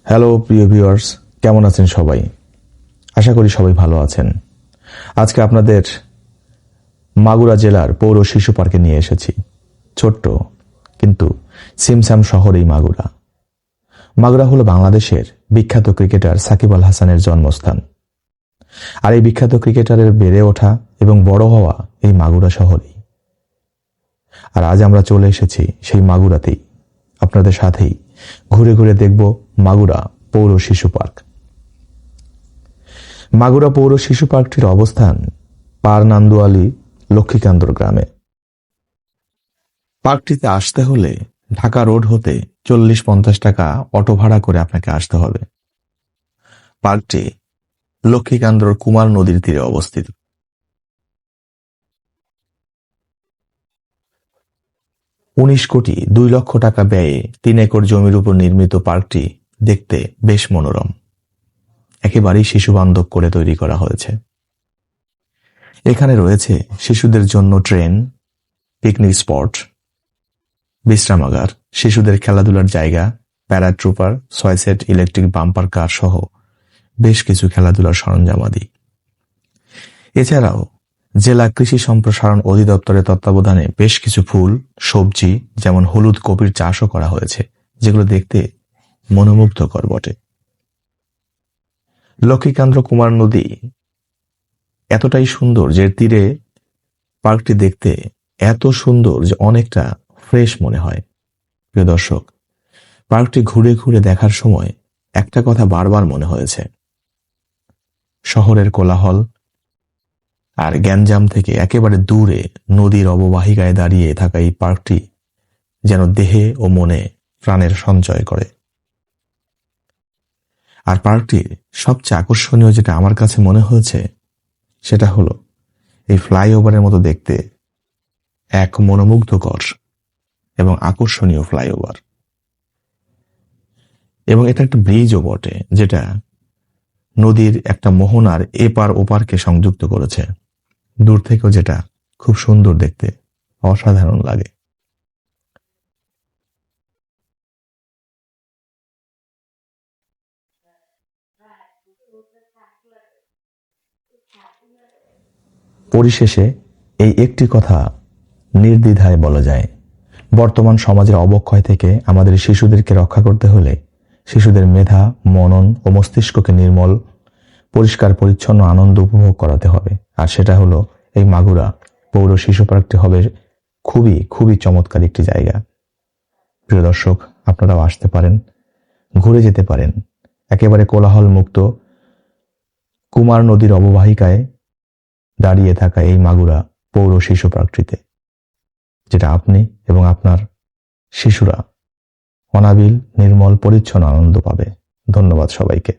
Hello প্রিয় viewers, কেমন আছেন সবাই? আশা করি সবাই ভালো আছেন। আজকে আপনাদের মাগুরা জেলার পৌর শিশু পার্কে নিয়ে এসেছি। ছোট্ট কিন্তু সিমসাম শহর এই মাগুরা। মাগুরা হলো বাংলাদেশের বিখ্যাত ক্রিকেটার সাকিব আল হাসানের জন্মস্থান। আর এই বিখ্যাত ক্রিকেটারের বেড়ে ওঠা এবং বড় হওয়া এই মাগুরা শহরেই। আর আজ আমরা চলে এসেছি সেই মাগুরাতেই, আপনাদের সাথেই ঘুরে ঘুরে দেখব মাগুরা পৌর শিশু পার্ক। মাগুরা পৌর শিশু পার্কটির অবস্থান পারনান্দুয়ালী লক্ষ্মীকান্দর গ্রামে। পার্কটিতে আসতে হলে ঢাকা রোড হতে 40-50 টাকা অটো ভাড়া করে আপনাকে আসতে হবে। পার্কটি লক্ষ্মীকান্দর কুমার নদীর তীরে অবস্থিত। $19,02,00,000 ব্যয়ে 3 একর জমির উপর নির্মিত পার্কটি দেখতে বেশ মনোরম, একেবারেই শিশু বান্ধব করে তৈরি করা হয়েছে। এখানে রয়েছে শিশুদের জন্য ট্রেন, পিকনিক স্পট, বিশ্রামাগার, শিশুদের খেলাধুলার জায়গা, প্যারাট্রুপার, 6 সেট ইলেকট্রিক বাম্পার কার সহ বেশ কিছু খেলাধুলার সরঞ্জামাদি। এছাড়াও জেলা কৃষি সম্প্রসারণ অধিদপ্তরের তত্ত্বাবধানে বেশ কিছু ফুল, সবজি যেমন হলুদ কপির চাষও করা হয়েছে, যেগুলো দেখতে মনোমুগ্ধকর বটে। লক্ষ্মীকান্দ কুমার নদী এতটাই সুন্দর যে তীরে পার্কটি দেখতে এত সুন্দর যে অনেকটা ফ্রেশ মনে হয়। প্রিয় দর্শক, পার্কটি ঘুরে ঘুরে দেখার সময় একটা কথা বারবার মনে হয়েছে, শহরের কোলাহল আর গ্যাঞ্জাম থেকে একেবারে দূরে নদীর অববাহিকায় দাঁড়িয়ে থাকা এই পার্কটি যেন দেহে ও মনে প্রাণের সঞ্চয় করে। আর পার্কটির সবচেয়ে আকর্ষণীয় যেটা আমার কাছে মনে হয়েছে সেটা হলো এই ফ্লাইওভারের মতো দেখতে এক মনোমুগ্ধকর এবং আকর্ষণীয় ফ্লাইওভার, এবং এটা একটা ব্রিজও বটে, যেটা নদীর একটা মোহনার এপার ওপারকে সংযুক্ত করেছে। দূর থেকেও যেটা খুব সুন্দর দেখতে, অসাধারণ লাগে। পরিশেষে এই একটি কথা নির্দ্বিধায় বলা যায়, বর্তমান সমাজের অবক্ষয় থেকে আমাদের শিশুদেরকে রক্ষা করতে হলে শিশুদের মেধা, মনন ও মস্তিষ্ককে নির্মল, পরিষ্কার পরিচ্ছন্ন আনন্দ উপভোগ করাতে হবে। আর সেটা হলো এই মাগুরা পৌর শিশু পার্কটি হবে খুবই খুবই চমৎকার একটি জায়গা। প্রিয় দর্শক, আপনারাও আসতে পারেন, ঘুরে যেতে পারেন একেবারে কোলাহল মুক্ত কুমার নদীর অববাহিকায় দাঁড়িয়ে থাকা এই মাগুরা পৌর শিশু পার্কটিতে, যেটা আপনি এবং আপনার শিশুরা অনাবিল, নির্মল, পরিচ্ছন্ন আনন্দ পাবে। ধন্যবাদ সবাইকে।